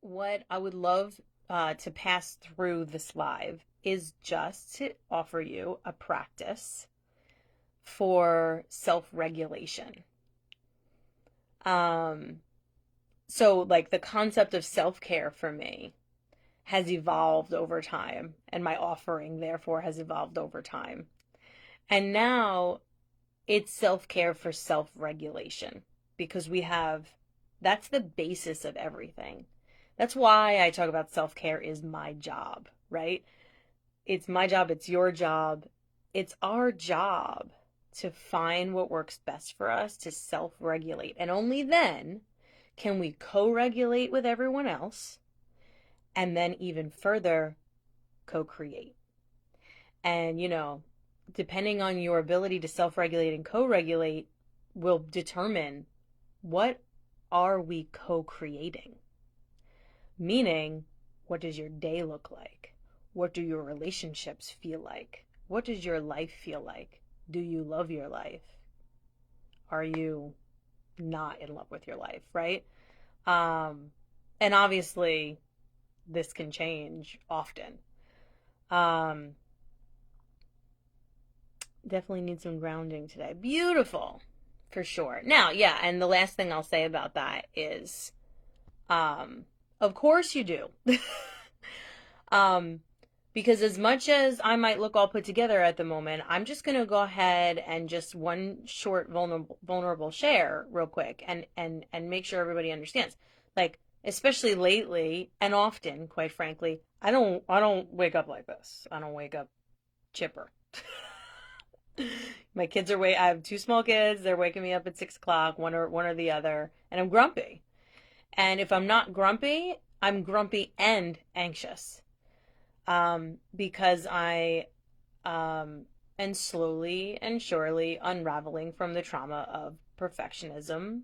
What I would love to pass through this live is just to offer you a practice for self-regulation. Um, so like the concept of self-care for me has evolved over time, and my offering therefore has evolved over time. And now it's self-care for self-regulation because that's the basis of everything. That's why I talk about self-care is my job, right? It's my job, it's your job, it's our job to find what works best for us to self-regulate. And only then can we co-regulate with everyone else and then even further co-create. And, depending on your ability to self-regulate and co-regulate will determine what are we co-creating? Meaning, what does your day look like? What do your relationships feel like? What does your life feel like? Do you love your life? Are you not in love with your life, right? And obviously, this can change often. Definitely need some grounding today. Beautiful, for sure. Now, yeah, and the last thing I'll say about that is, of course you do. um, because as much as I might look all put together at the moment, I'm just going to go ahead and just one short vulnerable share real quick and make sure everybody understands. Like, especially lately and often, quite frankly, I don't wake up like this. I don't wake up chipper. My kids are I have two small kids. They're waking me up at 6 o'clock, one or the other, and I'm grumpy. And if I'm not grumpy, I'm grumpy and anxious. Because I am slowly and surely unraveling from the trauma of perfectionism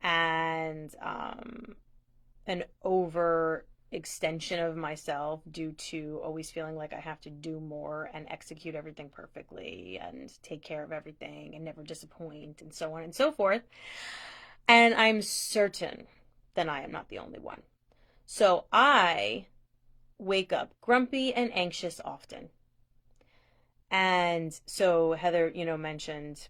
and an over extension of myself due to always feeling like I have to do more and execute everything perfectly and take care of everything and never disappoint and so on and so forth. And I'm certain that I am not the only one. So I wake up grumpy and anxious often. And so Heather, mentioned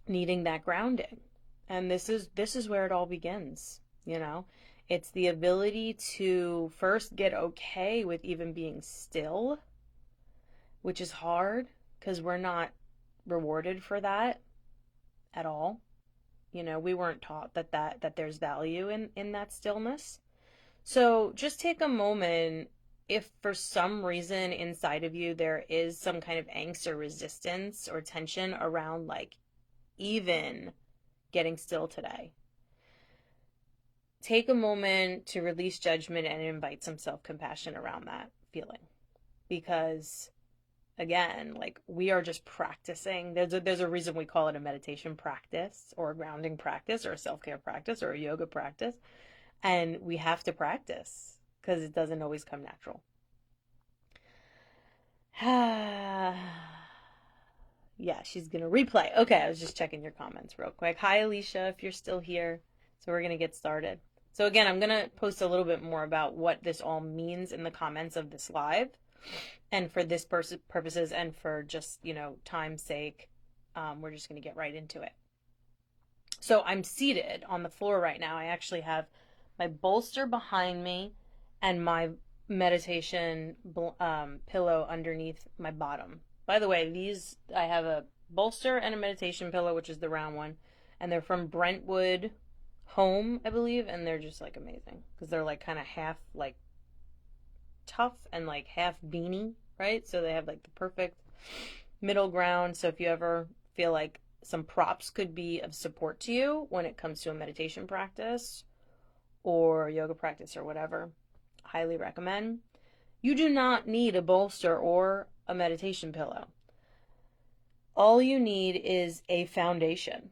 needing that grounding. And this is where it all begins, It's the ability to first get okay with even being still, which is hard because we're not rewarded for that at all. We weren't taught that there's value in that stillness. So just take a moment. If for some reason inside of you there is some kind of angst or resistance or tension around like even getting still today, take a moment to release judgment and invite some self-compassion around that feeling. Because again, like we are just practicing. There's a reason we call it a meditation practice or a grounding practice or a self-care practice or a yoga practice. And we have to practice because it doesn't always come natural. Yeah, she's going to replay. Okay, I was just checking your comments real quick. Hi, Alicia, if you're still here. So we're going to get started. So again, I'm going to post a little bit more about what this all means in the comments of this live. And for this purposes and for just, time's sake, we're just going to get right into it. So I'm seated on the floor right now. I actually have my bolster behind me and my meditation pillow underneath my bottom. By the way, I have a bolster and a meditation pillow, which is the round one, and they're from Brentwood Home, I believe, and they're just like amazing because they're like kind of half like tough and like half beanie, right? So they have like the perfect middle ground. So if you ever feel like some props could be of support to you when it comes to a meditation practice or yoga practice or whatever, highly recommend. You do not need a bolster or a meditation pillow. All you need is a foundation.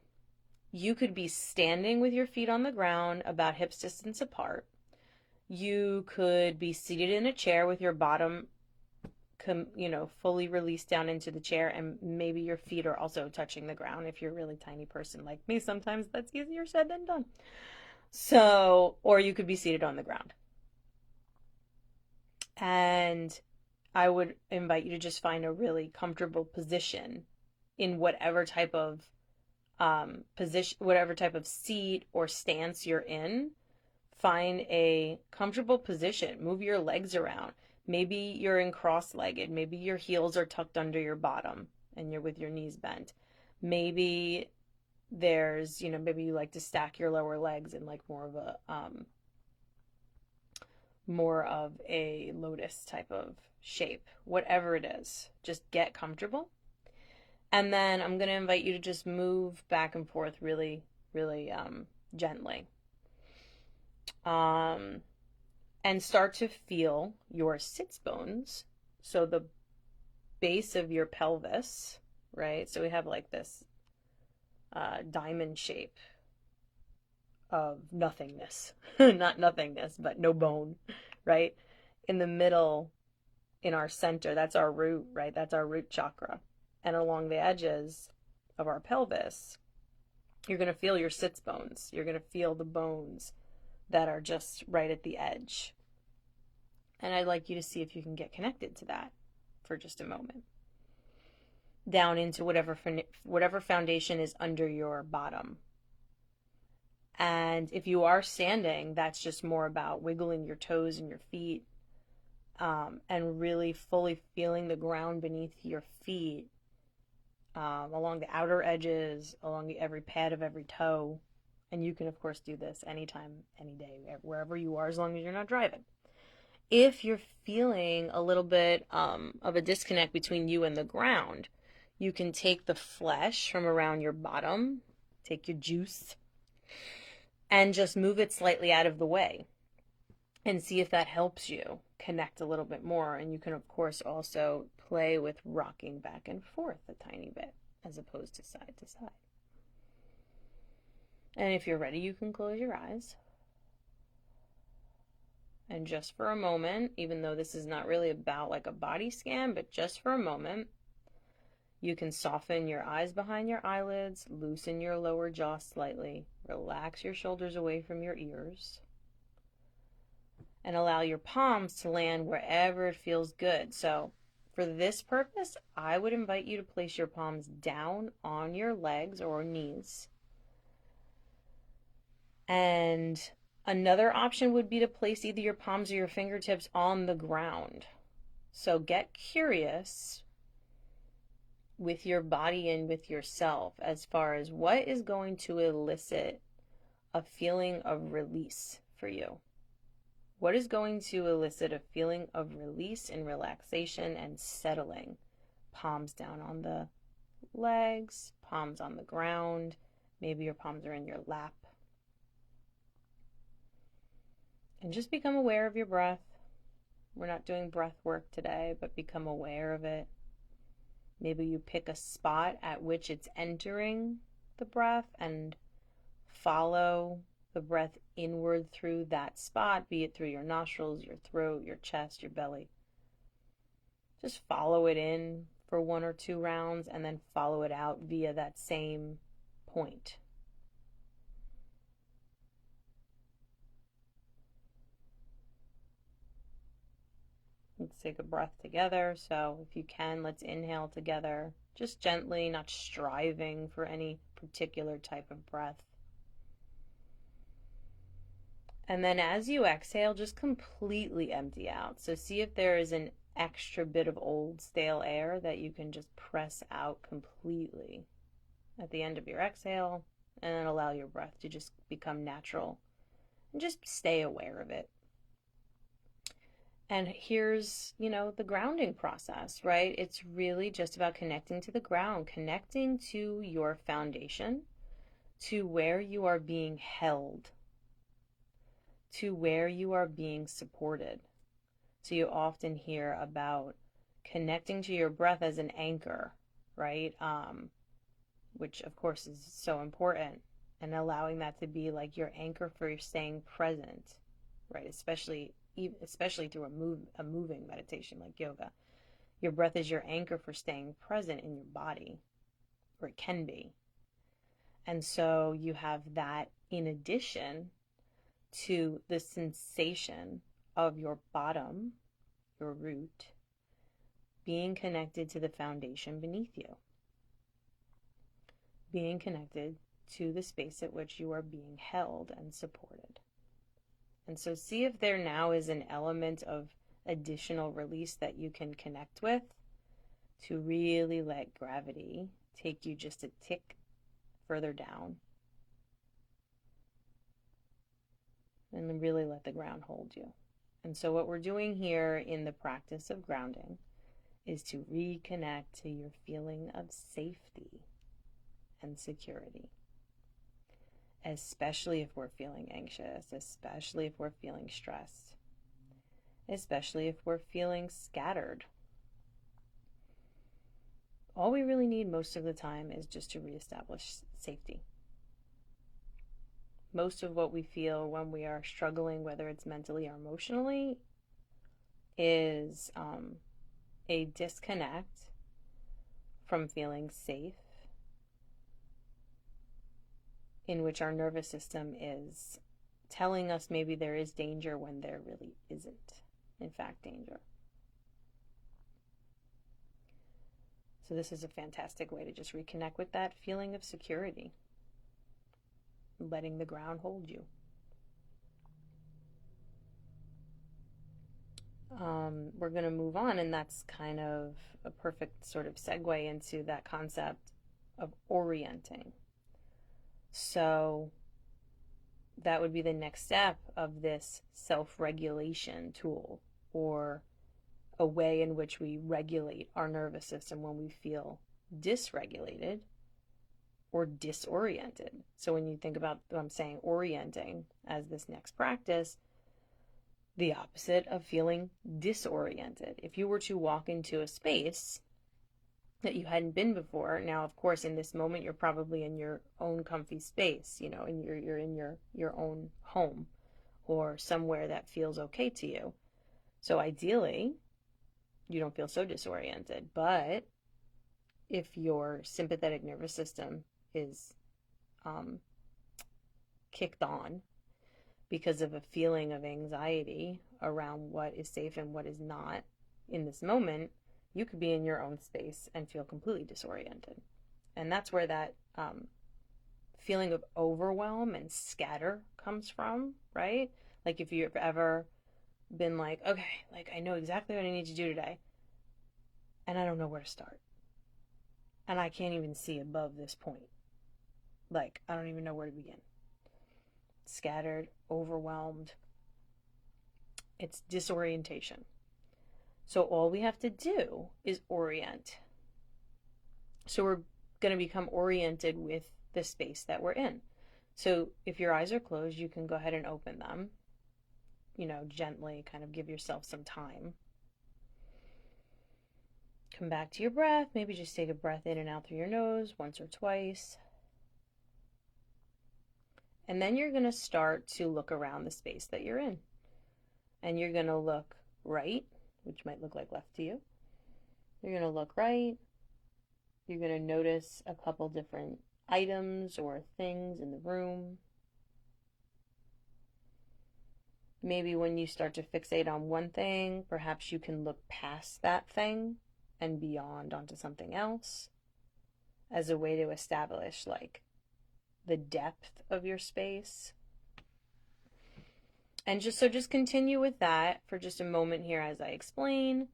You could be standing with your feet on the ground about hips distance apart. You could be seated in a chair with your bottom fully released down into the chair, and maybe your feet are also touching the ground if you're a really tiny person like me. Sometimes that's easier said than done. So, or you could be seated on the ground. And I would invite you to just find a really comfortable position in whatever type of position, whatever type of seat or stance you're in. Find a comfortable position. Move your legs around. Maybe you're in cross-legged. Maybe your heels are tucked under your bottom and you're with your knees bent. Maybe there's, maybe you like to stack your lower legs in like more of a lotus type of shape. Whatever it is, just get comfortable. And then I'm going to invite you to just move back and forth really, really gently. And start to feel your sits bones. So the base of your pelvis, right? So we have like this diamond shape of nothingness. Not nothingness, but no bone, right? In the middle, in our center, that's our root, right? That's our root chakra. And along the edges of our pelvis, you're going to feel your sits bones. You're going to feel the bones that are just right at the edge. And I'd like you to see if you can get connected to that for just a moment. Down into whatever foundation is under your bottom. And if you are standing, that's just more about wiggling your toes and your feet, and really fully feeling the ground beneath your feet, along the outer edges, along every pad of every toe. And you can, of course, do this anytime, any day, wherever you are, as long as you're not driving. If you're feeling a little bit of a disconnect between you and the ground, you can take the flesh from around your bottom, take your juice, and just move it slightly out of the way and see if that helps you connect a little bit more. And you can, of course, also play with rocking back and forth a tiny bit as opposed to side to side. And if you're ready, you can close your eyes. And just for a moment, even though this is not really about like a body scan, but just for a moment, you can soften your eyes behind your eyelids, loosen your lower jaw slightly, relax your shoulders away from your ears, and allow your palms to land wherever it feels good. So for this purpose, I would invite you to place your palms down on your legs or knees. And another option would be to place either your palms or your fingertips on the ground. So get curious with your body and with yourself as far as what is going to elicit a feeling of release for you. What is going to elicit a feeling of release and relaxation and settling? Palms down on the legs, palms on the ground. Maybe your palms are in your lap. And just become aware of your breath. We're not doing breath work today, but become aware of it. Maybe you pick a spot at which it's entering the breath and follow the breath inward through that spot, be it through your nostrils, your throat, your chest, your belly. Just follow it in for 1 or 2 rounds and then follow it out via that same point. Let's take a breath together. So if you can, let's inhale together, just gently, not striving for any particular type of breath. And then as you exhale, just completely empty out. So see if there is an extra bit of old stale air that you can just press out completely at the end of your exhale, and then allow your breath to just become natural and just stay aware of it. And here's, the grounding process, right? It's really just about connecting to the ground, connecting to your foundation, to where you are being held, to where you are being supported. So you often hear about connecting to your breath as an anchor, right? Which of course is so important, and allowing that to be like your anchor for staying present, right? Especially through a moving meditation like yoga. Your breath is your anchor for staying present in your body, or it can be. And so you have that in addition to the sensation of your bottom, your root, being connected to the foundation beneath you, being connected to the space at which you are being held and supported. And so see if there now is an element of additional release that you can connect with to really let gravity take you just a tick further down and then really let the ground hold you. And so what we're doing here in the practice of grounding is to reconnect to your feeling of safety and security, especially if we're feeling anxious, especially if we're feeling stressed, especially if we're feeling scattered. All we really need most of the time is just to reestablish safety. Most of what we feel when we are struggling, whether it's mentally or emotionally, is a disconnect from feeling safe, in which our nervous system is telling us maybe there is danger when there really isn't, in fact, danger. So this is a fantastic way to just reconnect with that feeling of security, letting the ground hold you. We're going to move on, and that's kind of a perfect sort of segue into that concept of orienting. So that would be the next step of this self-regulation tool, or a way in which we regulate our nervous system when we feel dysregulated or disoriented. So when you think about what I'm saying, orienting as this next practice, the opposite of feeling disoriented. If you were to walk into a space that you hadn't been before, now of course in this moment you're probably in your own comfy space, you know, and you're in your own home or somewhere that feels okay to you. So ideally, you don't feel so disoriented. But if your sympathetic nervous system is kicked on because of a feeling of anxiety around what is safe and what is not in this moment, you could be in your own space and feel completely disoriented. And that's where that feeling of overwhelm and scatter comes from, right? Like if you've ever been like, okay, like I know exactly what I need to do today, and I don't know where to start. And I can't even see above this point. Like, I don't even know where to begin. Scattered, overwhelmed. It's disorientation. So all we have to do is orient. So we're going to become oriented with the space that we're in. So if your eyes are closed, you can go ahead and open them. You know, gently kind of give yourself some time. Come back to your breath. Maybe just take a breath in and out through your nose once or twice. And then you're going to start to look around the space that you're in. And you're going to look right, which might look like left to you. You're going to look right. You're going to notice a couple different items or things in the room. Maybe when you start to fixate on one thing, perhaps you can look past that thing and beyond onto something else as a way to establish like the depth of your space. And just continue with that for just a moment here as I explain.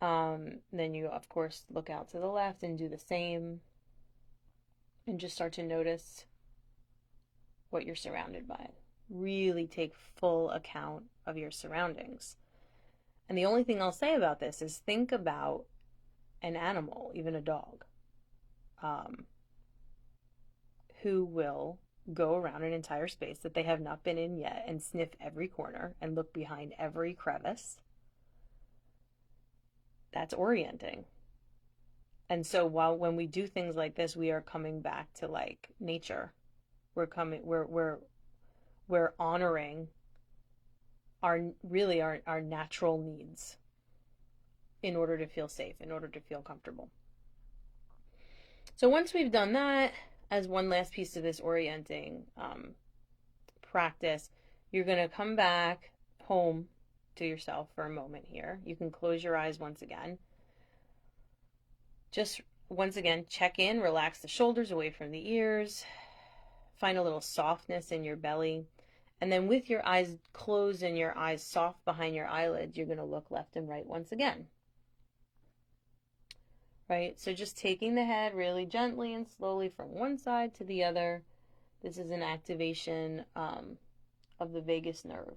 Then you of course look out to the left and do the same, and just start to notice what you're surrounded by. Really take full account of your surroundings. And the only thing I'll say about this is think about an animal, even a dog, who will go around an entire space that they have not been in yet and sniff every corner and look behind every crevice. That's orienting. And so when we do things like this, we are coming back to like nature. We're honoring our natural needs in order to feel safe, in order to feel comfortable. So once we've done that, as one last piece of this orienting practice, You're going to come back home to yourself for a moment here. You can close your eyes once again. Just once again, check in, relax the shoulders away from the ears, find a little softness in your belly. And then with your eyes closed and your eyes soft behind your eyelids, you're going to look left and right once again. Right? So just taking the head really gently and slowly from one side to the other. This is an activation of the vagus nerve.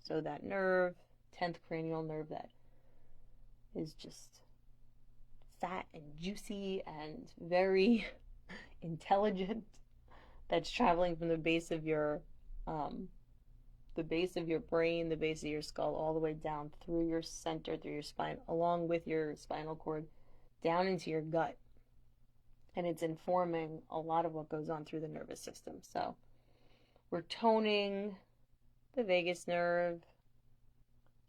So that nerve, 10th cranial nerve that is just fat and juicy and very intelligent, that's traveling from the base of your brain, the base of your skull, all the way down through your center, through your spine, along with your spinal cord, down into your gut. And it's informing a lot of what goes on through the nervous system. So we're toning the vagus nerve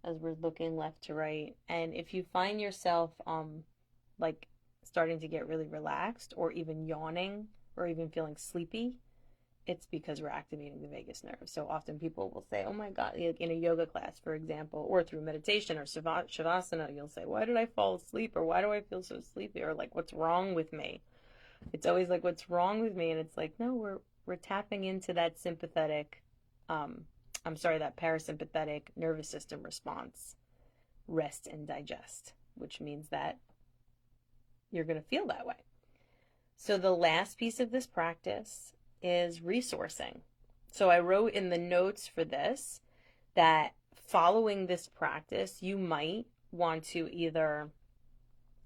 as we're looking left to right. And if you find yourself like starting to get really relaxed or even yawning or even feeling sleepy, it's because we're activating the vagus nerve. So often people will say, oh my God, in a yoga class, for example, or through meditation or shavasana, you'll say, why did I fall asleep? Or why do I feel so sleepy? Or like, what's wrong with me? It's always like, what's wrong with me? And it's like, no, we're tapping into that that parasympathetic nervous system response, rest and digest, which means that you're going to feel that way. So the last piece of this practice is resourcing. So I wrote in the notes for this that following this practice, you might want to either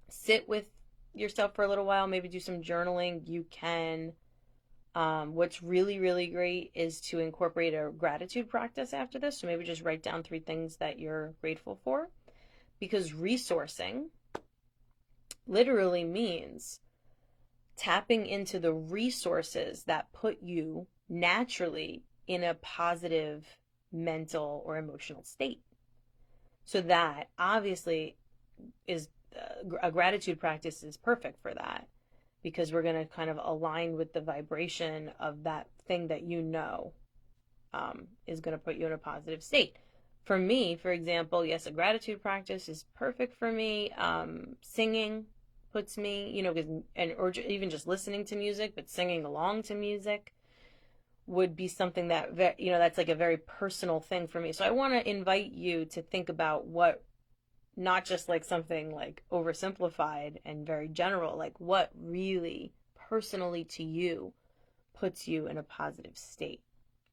sit with yourself for a little while, maybe do some journaling. You can, what's really, really great is to incorporate a gratitude practice after this. So maybe just write down 3 things that you're grateful for, because resourcing literally means tapping into the resources that put you naturally in a positive mental or emotional state. So that obviously is a gratitude practice is perfect for that, because we're going to kind of align with the vibration of that thing that you know is going to put you in a positive state. For me, for example, yes, a gratitude practice is perfect for me. Singing puts me, or even just listening to music, but singing along to music would be something that, that's like a very personal thing for me. So I want to invite you to think about what, not just like something like oversimplified and very general, like what really personally to you puts you in a positive state,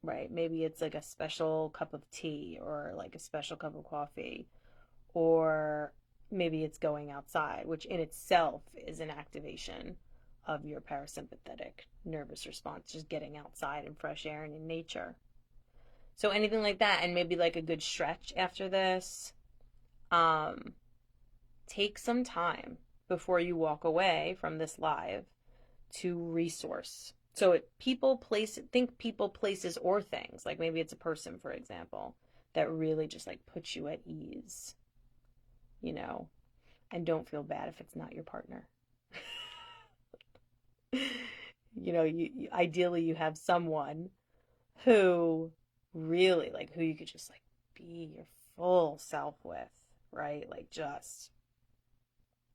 right? Maybe it's like a special cup of tea or like a special cup of coffee, or maybe it's going outside, which in itself is an activation of your parasympathetic nervous response, just getting outside in fresh air and in nature. So anything like that, and maybe like a good stretch after this. Take some time before you walk away from this live to resource. So think people, places, or things. Like maybe it's a person, for example, that really just like puts you at ease, and don't feel bad if it's not your partner. Ideally you have someone who really who you could just be your full self with, right? Like just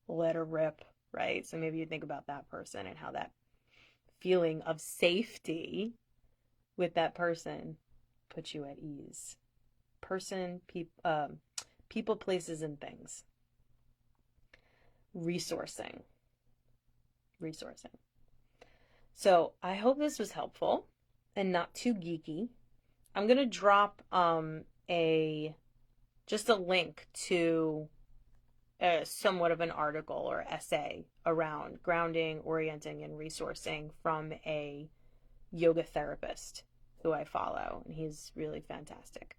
let her rip, right? So maybe you think about that person and how that feeling of safety with that person puts you at ease. People, places, and things. Resourcing. So I hope this was helpful and not too geeky. I'm going to drop just a link to somewhat of an article or essay around grounding, orienting, and resourcing from a yoga therapist who I follow, and he's really fantastic.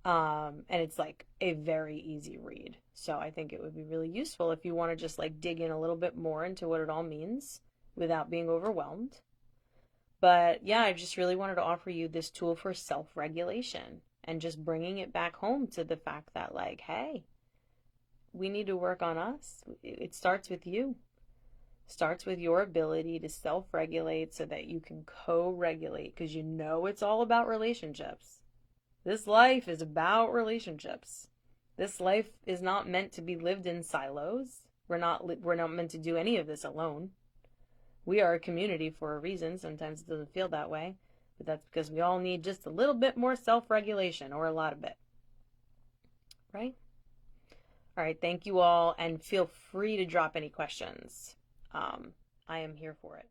And it's like a very easy read. So I think it would be really useful if you want to just dig in a little bit more into what it all means without being overwhelmed. But yeah, I just really wanted to offer you this tool for self-regulation and just bringing it back home to the fact that hey, we need to work on us. It starts with you. Starts with your ability to self-regulate so that you can co-regulate, because it's all about relationships. This life is about relationships. This life is not meant to be lived in silos. We're not meant to do any of this alone. We are a community for a reason. Sometimes it doesn't feel that way, but that's because we all need just a little bit more self-regulation, or a lot of it. Right? All right, thank you all, and feel free to drop any questions. I am here for it.